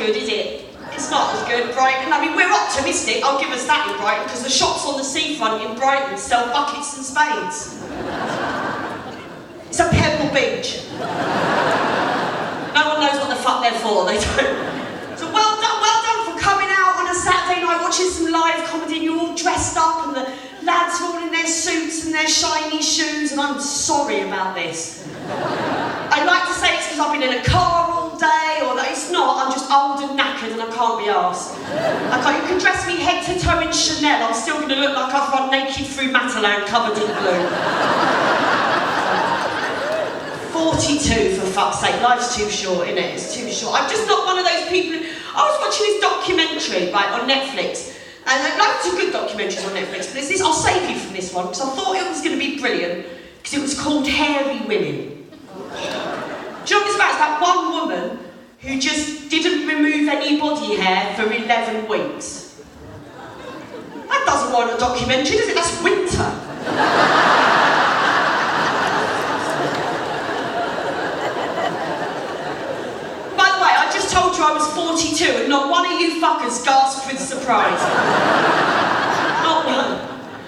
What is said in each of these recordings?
good, is it? It's not as good, Brighton. I mean, we're optimistic, I'll give us that in Brighton, because the shops on the seafront in Brighton sell buckets and spades. It's a pebble beach. No one knows what the fuck they're for, they don't. So well done for coming out on a Saturday night, watching some live comedy, and you're all dressed up, and the lads are all in their suits and their shiny shoes, and I'm sorry about this. I'd like to say it's because I've been in a car all day, or that it's not, I'm just old and knackered and I can't be arsed. You can dress me head to toe in Chanel, I'm still going to look like I've run naked through Matalan covered in glue. 42, for fuck's sake, life's too short, innit? It's too short. I'm just not one of those people I was watching this documentary, right, on Netflix, and loads of good documentaries on Netflix, but there's this, I'll save you from this one, because I thought it was going to be brilliant, because it was called Hairy Women. Do you know what it's about? It's about one woman who just didn't remove any body hair for 11 weeks. That doesn't warrant a documentary, does it? That's winter. By the way, I just told you I was 42 and not one of you fuckers gasped with surprise. Not one.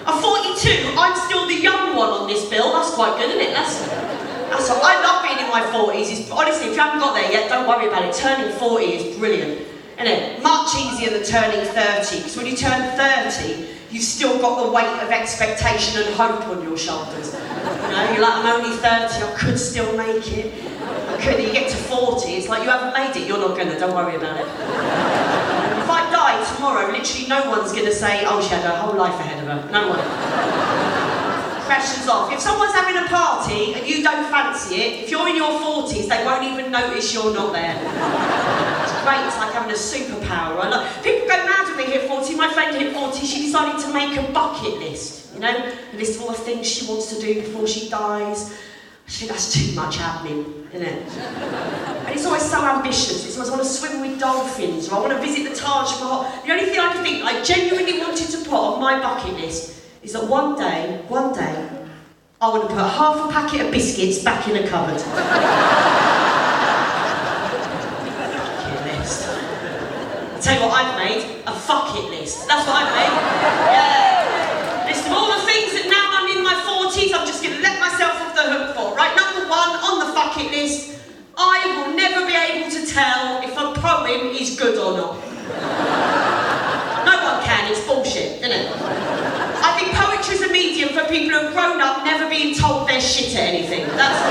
I'm 42, I'm still the young one on this bill. That's quite good, isn't it? That's what I love being in my 40s. Honestly, if you haven't got there yet, don't worry about it. Turning 40 is brilliant, isn't it? Much easier than turning 30, because when you turn 30, you've still got the weight of expectation and hope on your shoulders. You know, you're like, I'm only 30, I could still make it. I could. You get to 40, it's like you haven't made it, you're not gonna, don't worry about it. If I die tomorrow, literally no one's gonna say, oh, she had her whole life ahead of her. No one. Pressure's off. If someone's having a party and you don't fancy it, if you're in your 40s, they won't even notice you're not there. It's great, it's like having a superpower. People go mad when they hit 40. My friend hit 40, she decided to make a bucket list, you know? A list of all the things she wants to do before she dies. I think that's too much admin, isn't it? And it's always so ambitious. It's always, I want to swim with dolphins, or I want to visit the Taj Mahal. The only thing I can think I genuinely wanted to put on my bucket list is that one day, I want to put half a packet of biscuits back in a cupboard. Bucket list. I'll tell you what I've made, a fuck it list. That's what I've made. Yeah. List of all the things that now I'm in my 40s, I'm just going to let myself off the hook for. Right, number one on the fuck it list, I will never be able to tell if a poem is good or not. No one can, it's bullshit, isn't it? I think poetry's a medium for people who have grown up never being told they're shit at anything. That's...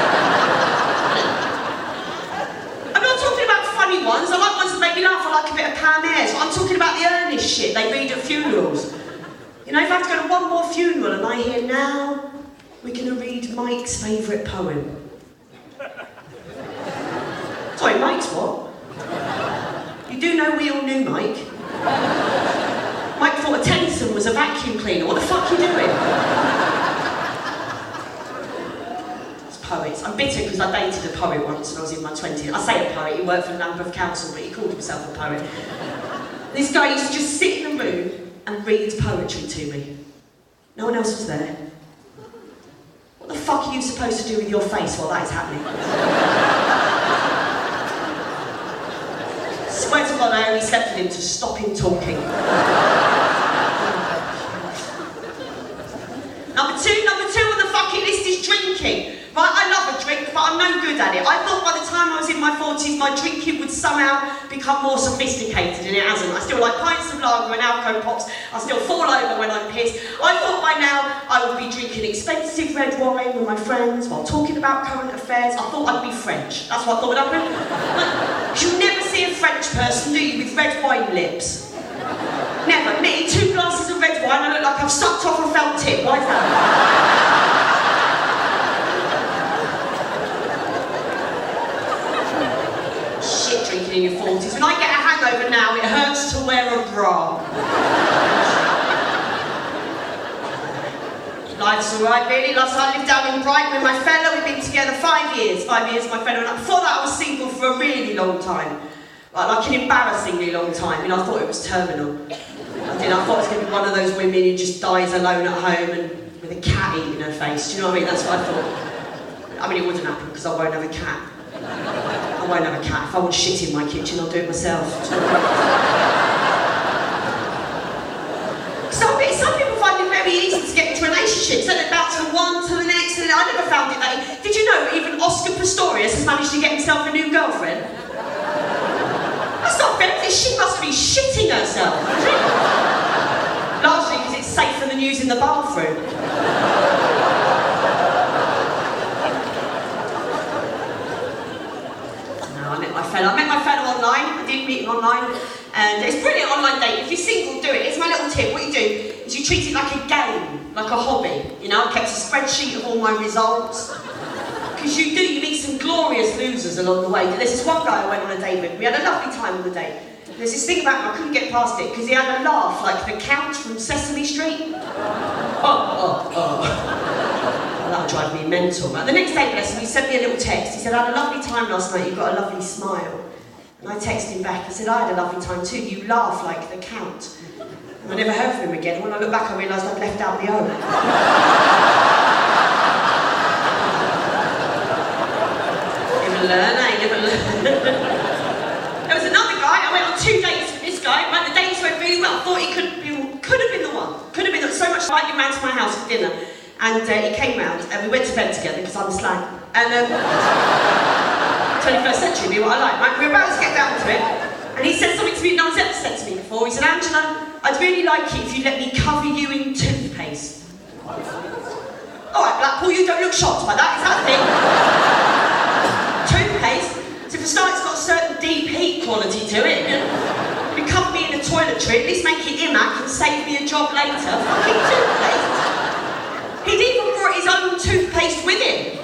I'm not talking about funny ones, I like ones that make me laugh, I like a bit of Pam Ayres. I'm talking about the earnest shit they read at funerals. You know, if I have to go to one more funeral and I hear, now we're going to read Mike's favourite poem. Sorry, Mike's what? You do know we all knew Mike. Mike thought a Tennyson was a vacuum cleaner. What the fuck are you doing? It's poets. I'm bitter because I dated a poet once when I was in my 20s. I say a poet, he worked for Lambeth Council, but he called himself a poet. This guy used to just sit in the room and read poetry to me. No one else was there. What the fuck are you supposed to do with your face while that is happening? I swear to God, I only slept with him to stop him talking. Number two on the fucking list is drinking. Right, I love a drink, but I'm no good at it. I thought by the time I was in my 40s, my drinking would somehow become more sophisticated, and it hasn't. I still like pints of lager and Alco Pops. I still fall over when I'm pissed. I thought by now I would be drinking expensive red wine with my friends while talking about current affairs. I thought I'd be French. That's what I thought would happen. You never see a French person, do you, with red wine lips? Never. Me, 2 glasses of red wine, I look like I've sucked off a felt tip. Why is that? Shit drinking in your 40s. When I get a hangover now, it hurts to wear a bra. Life's alright, really. Last time I lived down in Brighton with my fella. We've been together 5 years. 5 years, my fella and I. Before that, I was single for a really long time. Like an embarrassingly long time. I thought it was terminal. I thought it was going to be one of those women who just dies alone at home and with a cat eating her face. Do you know what I mean? That's what I thought. I mean, it wouldn't happen because I won't have a cat. I I won't have a cat. If I want shit in my kitchen, I'll do it myself. Some people find it very easy to get into relationships. They bounce from one to the next, and I never found it that. Did you know even Oscar Pistorius has managed to get himself a new girlfriend? That's not fair. She must be shitting herself. Largely because it's safer than using the bathroom. I met my fellow online. I did meet him online, and it's brilliant online date. If you're single, do it. It's my little tip. What you do is you treat it like a game, like a hobby. You know, I kept a spreadsheet of all my results. Because you meet some glorious losers along the way. There's this one guy I went on a date with. We had a lovely time on the date. There's this thing about him, I couldn't get past it, because he had a laugh like the Count from Sesame Street. That'll drive me mental. But the next day, bless him, he sent me a little text. He said, I had a lovely time last night, you've got a lovely smile. And I texted him back, I said, I had a lovely time too, you laugh like the Count. And I never heard from him again. When I look back, I realised I'd left out the O. Never learn, eh? Never learn. There was another guy, I went on 2 dates with this guy, but the dates went really well. I thought he could have been the one. Could have been so much. I invited him round to my house for dinner. And he came round, and we went to bed together because I'm a slag. And 21st century, be what I like, right? We were about to get down to it, and he said something to me no one's ever said to me before. He said, Angela, I'd really like it if you let me cover you in toothpaste. Alright, Blackpool, you don't look shocked by that, is that a thing? Toothpaste? So for start, it's got a certain deep heat quality to it. You cover me in a toiletry, at least make it IMAC and save me a job later. Fucking toothpaste. He'd even brought his own toothpaste with him.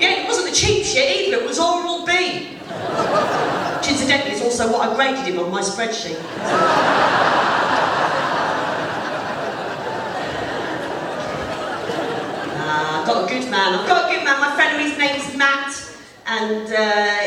Yeah, it wasn't the cheap shit either, it was Oral-B. Which incidentally is also what I graded him on my spreadsheet. I've got a good man. My friend, his name's Matt, and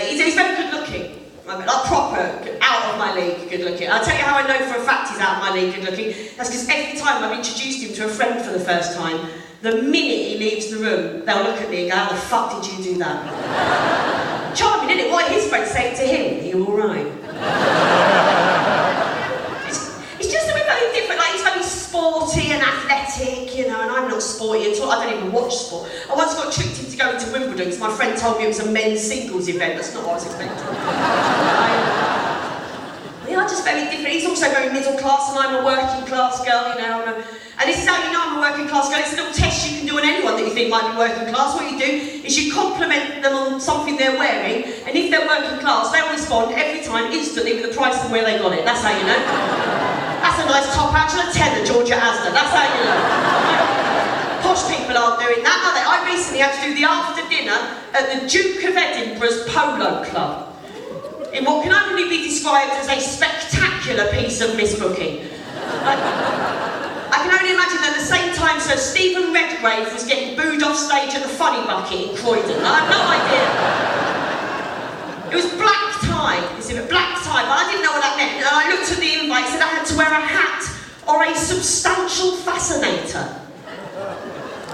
he's very good looking. Like proper, out of my league good looking. I'll tell you how I know for a fact he's out of my league good looking. That's because every time I've introduced him to a friend for the first time, the minute he leaves the room, they'll look at me and go, how the fuck did you do that? Charming, isn't it? What his friends say to him? Are you alright? It's just a bit very different. Like, he's very sporty and athletic, you know, and I'm not sporty at all. I don't even watch sport. I once got tricked into going to Wimbledon because my friend told me it was a men's singles event. That's not what I was expecting. We are just very different. He's also very middle class and I'm a working class girl, you know. And this is how you know I'm a working class girl. It's a little test you can do on anyone that you think might be working class. What you do is you compliment them on something they're wearing, and if they're working class, they'll respond every time instantly with the price and where they got it. That's how you know. That's a nice top Angela, tenner, Georgia Asda. That's how you know. Posh people aren't doing that, are they? I recently had to do the after dinner at the Duke of Edinburgh's Polo Club, in what can only be described as a spectacular piece of misbooking. I can only imagine that at the same time Sir Stephen Redgrave was getting booed off stage at the Funny Bucket in Croydon. I have no idea. It was black tie, black tie, but I didn't know what that meant. And I looked at the invite, said I had to wear a hat or a substantial fascinator.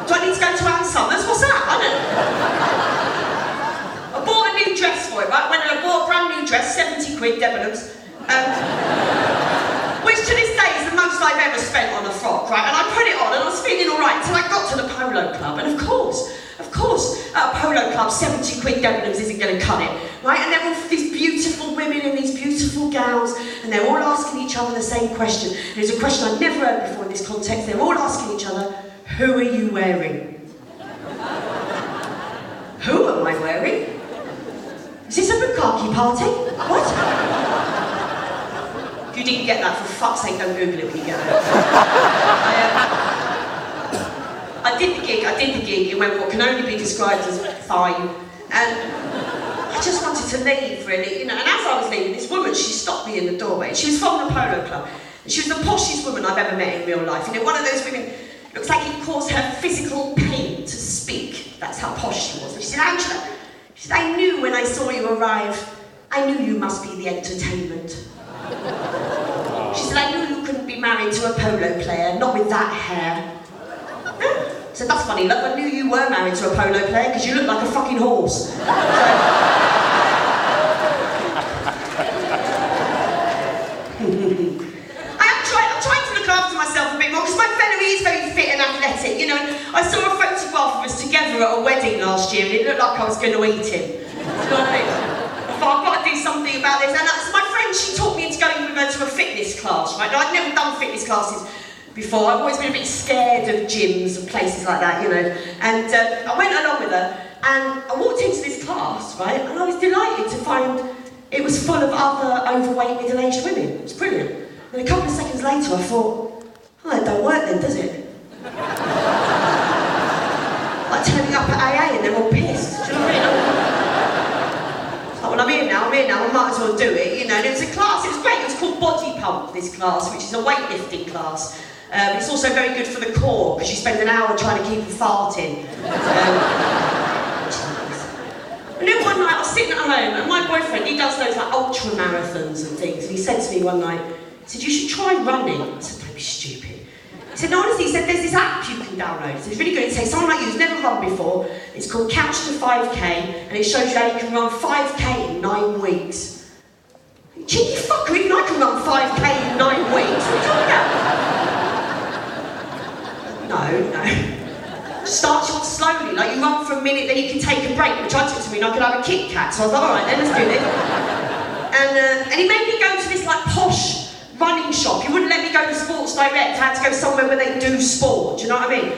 Do I need to go to Ann Summers? What's that? I don't know. I bought a new dress for it, right? When I bought a brand new dress, 70 quid, Debenhams. Which to this day is the most I've ever spent on a frock, right? And I put it on and I was feeling alright until I got to the Polo Club. And of course, at a Polo Club, 70 quid Debenhams isn't going to cut it, right? And they're all these beautiful women in these beautiful gowns, and they're all asking each other the same question. And it's a question I'd never heard before in this context. They're all asking each other, who are you wearing? Who am I wearing? Is this a bukkake party? What? If you didn't get that, for fuck's sake, don't Google it when you get it. I did the gig, it went what can only be described as fine, and I just wanted to leave, really, you know, and as I was leaving, this woman, she stopped me in the doorway. She was from the Polo Club, and she was the poshest woman I've ever met in real life, you know, one of those women, looks like it caused her physical pain to speak. That's how posh she was. And she said, Angela, she said, I knew when I saw you arrive, I knew you must be the entertainment. She said, I knew you couldn't be married to a polo player, not with that hair. I said, that's funny, look, I knew you were married to a polo player because you look like a fucking horse. So, everybody's very fit and athletic, you know. And I saw a photograph of us together at a wedding last year, and it looked like I was going to eat him. Do you know what I mean? I thought, I've got to do something about this. And that's my friend, she taught me into going with her to a fitness class, right? Now, I'd never done fitness classes before. I've always been a bit scared of gyms and places like that, you know. And I went along with her, and I walked into this class, right? And I was delighted to find it was full of other overweight middle-aged women. It was brilliant. And a couple of seconds later, I thought, oh, it don't work then, does it? Like turning up at AA and they're all pissed. Do you know what I mean? It's like, well, I'm here now, I might as well do it, you know. And it was a class, it was great, it was called Body Pump, this class, which is a weightlifting class. It's also very good for the core, because you spend an hour trying to keep from farting. And then one night I was sitting at home, and my boyfriend, he does those like ultra marathons and things, and he said to me one night, he said, you should try running. I said, don't be stupid. He said, no, honestly, he said, there's this app you can download. So it's really good. It says, someone like you who's never run before, it's called Couch to 5K, and it shows you how you can run 5K in 9 weeks. Cheeky fucker, even I can run 5K in 9 weeks. What are you talking about? No. Start off slowly, like you run for a minute, then you can take a break, which I took to mean I could have a Kit Kat. So I was like, all right, then let's do this. And he made me go to this like posh running shop. He wouldn't let me go to Sports Direct. I had to go somewhere where they do sport. Do you know what I mean? I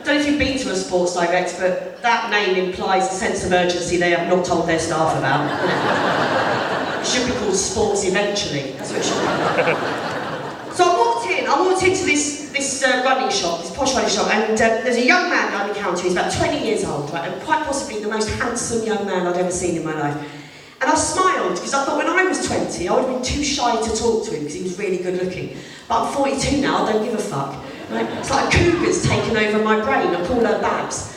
don't know if you've been to a Sports Direct, but that name implies a sense of urgency they have not told their staff about. It should be called Sports Eventually. That's what it should be. So I walked into this running shop, this posh running shop, and there's a young man behind the counter. He's about 20 years old, right, and quite possibly the most handsome young man I'd ever seen in my life. And I smiled, because I thought when I was 20, I would have been too shy to talk to him, because he was really good looking. But I'm 42 now, I don't give a fuck. Right? It's like a cougar's taken over my brain, I call her Babs.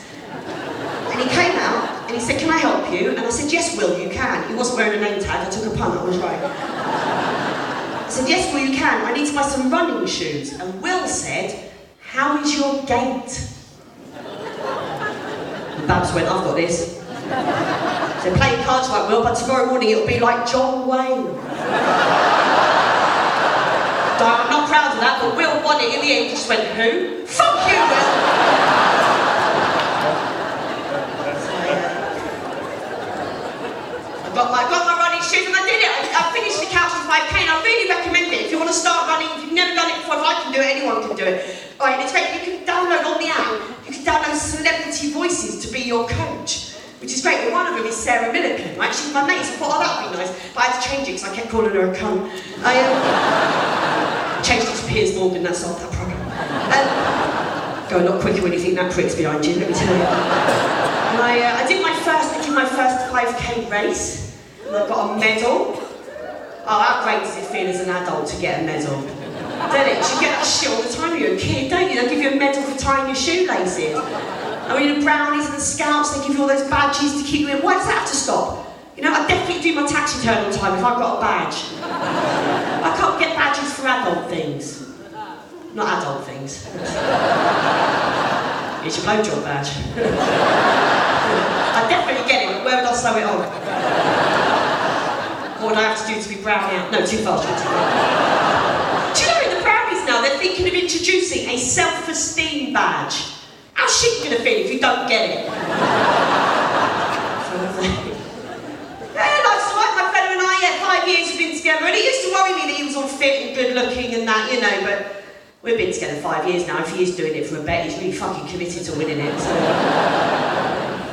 And he came out, and he said, can I help you? And I said, yes, Will, you can. He wasn't wearing a name tag, I took a punt, I was right. I said, yes, Will, you can. I need to buy some running shoes. And Will said, how is your gait? And Babs went, I've got this. So playing cards like Will, but tomorrow morning it'll be like John Wayne. I'm not proud of that, but Will won it in the end. He just went, who? Fuck you, Will! I got my running shoes and I did it. I finished the Couch to 5K and I really recommend it. If you want to start running, if you've never done it before, if I can do it, anyone can do it. Alright, it's great. You can download on the app, you can download celebrity voices to be your coach, which is great. But one of them is Sarah Millican, right? She's my mate, so I thought, oh, that'd be nice. But I had to change it because I kept calling her a cunt. I changed it to Piers Morgan, that solved that problem. Go a lot quicker when you think that prick's behind you, let me tell you. And I did my first 5K race, and I got a medal. Oh, how great does it feel as an adult to get a medal? Don't it? You get that shit all the time when you're a kid, don't you? They'll give you a medal for tying your shoelaces. I mean, the brownies and the scouts, they give you all those badges to keep you in. Why does that have to stop? You know, I definitely do my tax return on time if I've got a badge. I can't get badges for adult things. Not adult things. It's your blowjob badge. I definitely get it, but where would I sew it on? What would I have to do to be brownie out? No, too fast. Do you know, in the brownies now, they're thinking of introducing a self-esteem badge. How's shit gonna feel if you don't get it? Yeah, life's alright, my fella and I, 5 years we've been together, and it used to worry me that he was all fit and good looking and that, you know, but we've been together 5 years now. If he is doing it for a bet, he's really fucking committed to winning it. So.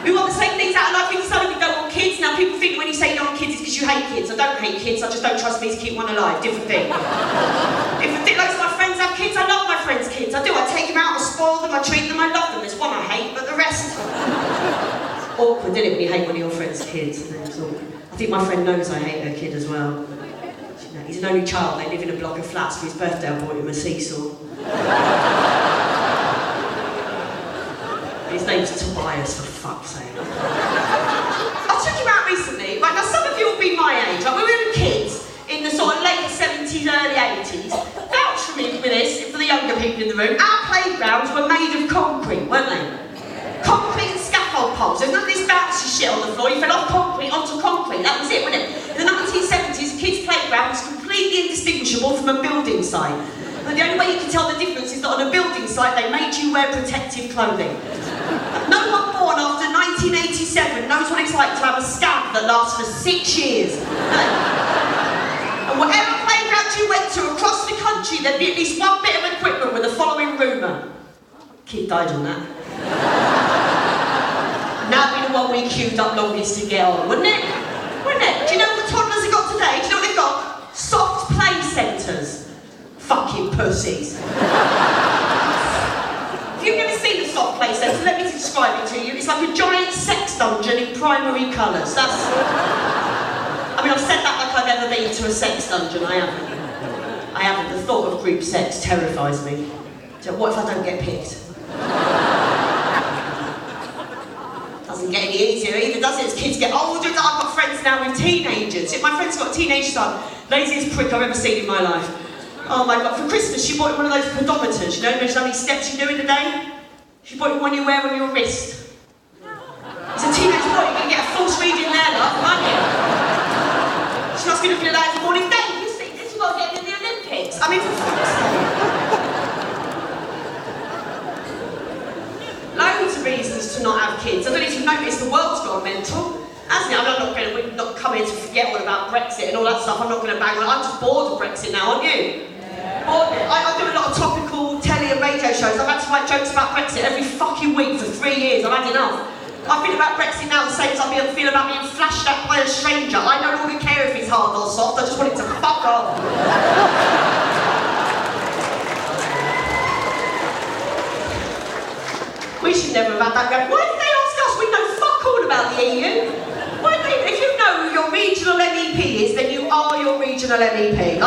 We want the same things out of life. We decided we don't want kids. Now people think when you say you don't want kids, it's because you hate kids. I don't hate kids, I just don't trust me to keep one alive. Different thing. Different thing. Loads of my friends have kids. I love my friends' kids. I do. I take them out, I spoil them, I treat them, I love them. There's one I hate, but the rest... Awkward, isn't it, when you hate one of your friends' kids? I think my friend knows I hate her kid as well. He's an only child. They live in a block of flats. For his birthday, I bought him a seesaw. His name's Tobias, for fuck's sake. I took him out recently. Right, now some of you will be my age. Like, when we were kids, in the sort of late 70s, early 80s, vouch for me for this, for the younger people in the room, our playgrounds were made of concrete, weren't they? Concrete and scaffold poles. There's none of this bouncy shit on the floor. You fell off concrete onto concrete. That was it, wasn't it? In the 1970s, a kid's playground was completely indistinguishable from a building site. And the only way you can tell the difference is that on a building site they made you wear protective clothing. No one born after 1987 knows what it's like to have a scab that lasts for 6 years. And whatever playground you went to across the country, there'd be at least one bit of equipment with the following rumour. Kid died on that. Now be the one we queued up longest to get on, wouldn't it? Wouldn't it? Do you know what toddlers have got today? Do you know what they've got? Soft play centres. Fucking pussies. If you've never seen a soft play centre, let me describe it to you. It's like a giant sex dungeon in primary colours. That's... I mean, I've said that like I've ever been to a sex dungeon. I haven't. The thought of group sex terrifies me. So what if I don't get picked? Doesn't get any easier either, does it? As kids get older, I've got friends now with teenagers. My friend's got a teenage son, laziest prick I've ever seen in my life. Oh my God, for Christmas she bought him one of those pedometers, you know how many steps you do in a day? She bought him one you wear on your wrist. He's a teenage boy, you're going to get a false reading there, love, aren't you? She must be looking at that every morning. Dave, you see this? You've got to get in the Olympics. I mean, for fuck's sake. Loads of reasons to not have kids. I don't know if you've noticed the world's gone mental, hasn't it? I mean, we're not coming here to forget all about Brexit and all that stuff. I'm not going to bang on. I'm just bored of Brexit now, aren't you? Yeah. Bored of it. I do a lot of topical telly and radio shows. I've had to write jokes about Brexit every fucking week for 3 years. I've had enough. I feel about Brexit now the same as I feel about being flashed at by a stranger. I no longer care if it's hard or soft. I just want it to fuck off. We should never have had that go. Why did they ask us? We know fuck all about the EU. Why they, if you know who your regional MEP is, then you are your regional MEP.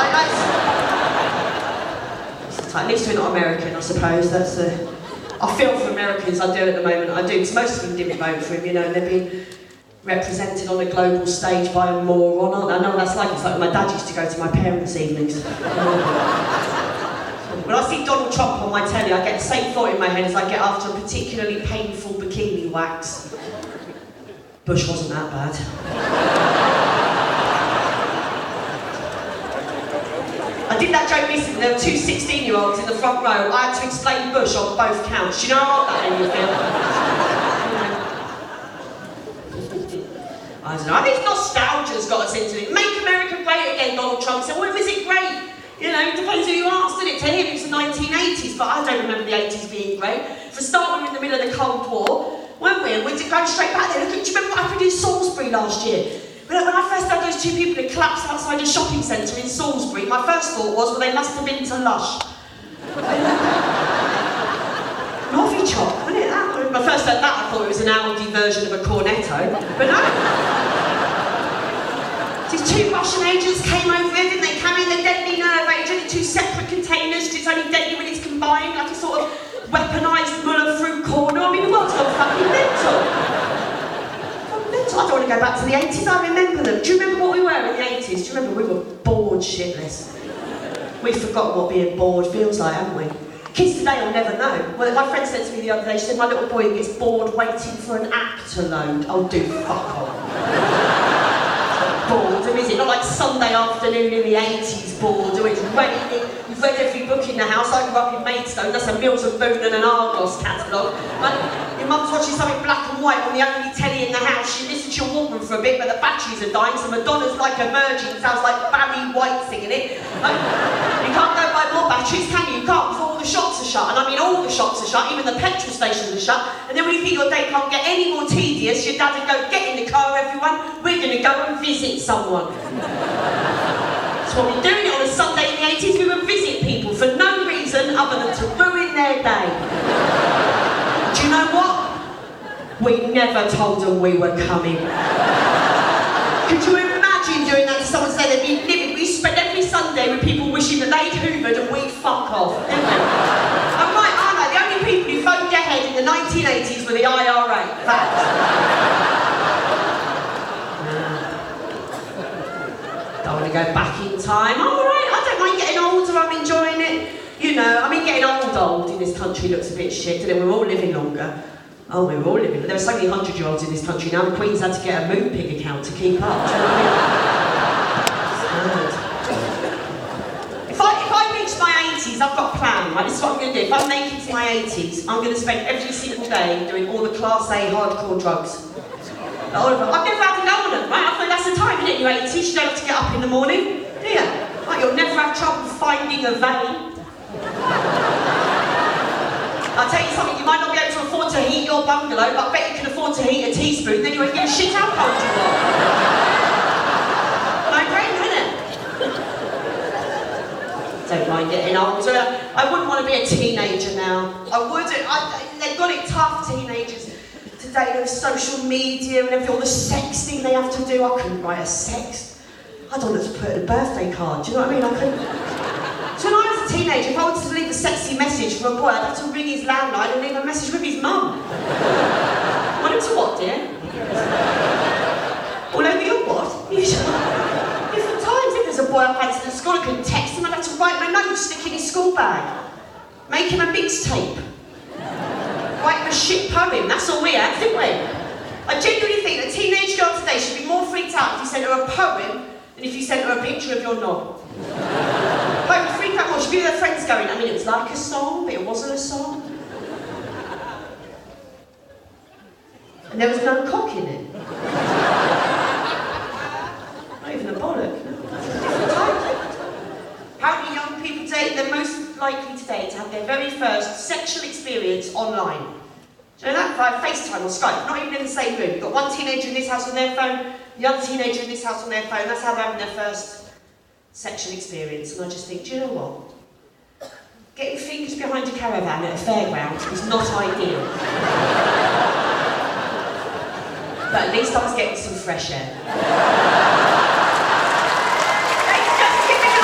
At least we're not American, I suppose. That's the... I feel for Americans, I do at the moment, I do, because most of them didn't vote for him, you know, and they've been represented on a global stage by a moron, aren't they? I know what that's like. It's like when my dad used to go to my parents' evenings. When I see Donald Trump on my telly, I get the same thought in my head as I get after a particularly painful bikini wax. Bush wasn't that bad. I did that joke recently. There were two 16-year-olds in the front row. I had to explain Bush on both counts. You know how that made me feel? I don't know. I think nostalgia's got us into it. Make America great again, Donald Trump said. Well, is it great? You know, it depends who you ask, doesn't it? To him, it's the 1980s, but I don't remember the 80s being great. For a start, we were in the middle of the Cold War, weren't we? And we're going straight back there. Look, do you remember what happened in Salisbury last year? When I first had those two people that collapsed outside a shopping centre in Salisbury, my first thought was, well, they must have been to Lush. Novichok, wasn't it? When I first heard that, I thought it was an Audi version of a Cornetto, but no. These two Russian agents came over here, didn't they? Carrying the deadly nerve agent in two separate containers. It's only deadly when it's combined, like a sort of weaponised Muller fruit corner. I mean, the world's gone fucking mental. I don't want to go back to the 80s, I remember them. Do you remember what we were in the 80s? Do you remember we were bored shitless? We've forgotten what being bored feels like, haven't we? Kids today will never know. Well, my friend said to me the other day, she said, my little boy gets bored waiting for an app to load. Oh, do fuck off. Boredom, is it? Not like Sunday afternoon in the 80s boredom. It's raining. You've read every book in the house. I grew up in Maidstone. That's a Mills and Boon and an Argos catalogue. Your mum's watching something black and white on the only telly in the house. She listens to your Walkman for a bit, but the batteries are dying, so Madonna's Like Emerging sounds like Barry White singing it. You can't go buy more batteries, can you? You can't, because all the shops are shut. And I mean all the shops are shut, even the petrol stations are shut. And then when you think your day can't get any more tedious, your dad would go, get in the car, everyone. We're going to go and visit someone. That's what we're doing on a Sunday in the 80s. We would visit people for no reason other than to ruin their day. Do you know what? We never told them we were coming. Could you imagine doing that to someone so they'd be living? We spent every Sunday with people wishing that they'd hoovered and we'd fuck off, didn't we? I'm right, aren't I? The only people who phoned ahead in the 1980s were the IRA. Fact. Don't want to go back in time. Oh, all right, I don't mind getting older, I'm enjoying it. You know, I mean, getting old in this country looks a bit shit, and then we're all living longer. Oh, we're all living. There are so many 100-year-olds in this country now. The Queen's had to get a Moonpig account to keep up. Do you know what I mean? If I reached my 80s 80s, I've got a plan, right? This is what I'm going to do. If I'm making it to my 80s, I'm going to spend every single day doing all the Class A hardcore drugs. I've never had an element, right? I thought that's the time, isn't it? You're 80s, you don't have to get up in the morning, do you? Like, you'll never have trouble finding a vein. I'll tell you something, you might not be able to afford to heat your bungalow, but I bet you can afford to heat a teaspoon, then you won't give a shit how cold you are. No brainer, innit? Don't mind getting older. I wouldn't want to be a teenager now. I wouldn't. They've got it tough, teenagers. Today there's social media and everything, all the sexting they have to do. I couldn't write a sext. I don't know to put in a birthday card, do you know what I mean? I couldn't. So when I was a teenager, if I wanted to leave a sexy message for a boy, I'd have to ring his landline and leave a message with his mum. Want him to what, dear? All over your what? Different times. If there's a boy I fancied at school, I couldn't text him, I'd have to write him a note, stick in his school bag. Make him a mixtape. Write him a shit poem, that's all we had, didn't we? I genuinely think a teenage girl today should be more freaked out if you sent her a poem than if you sent her a picture of your knob. Like, freak out more, she'd be with her friends going, I mean, it was like a song, but it wasn't a song. And there was no cock in it. Not even a bollock, no. Different times. Apparently young people today, they're most likely today to have their very first sexual experience online. Do you know that? Via FaceTime or Skype, not even in the same room. You've got one teenager in this house on their phone, the other teenager in this house on their phone. That's how they're having their first sexual experience. And I just think, do you know what? Getting fingers behind a caravan at a fairground is not ideal. But at least I was getting some fresh air.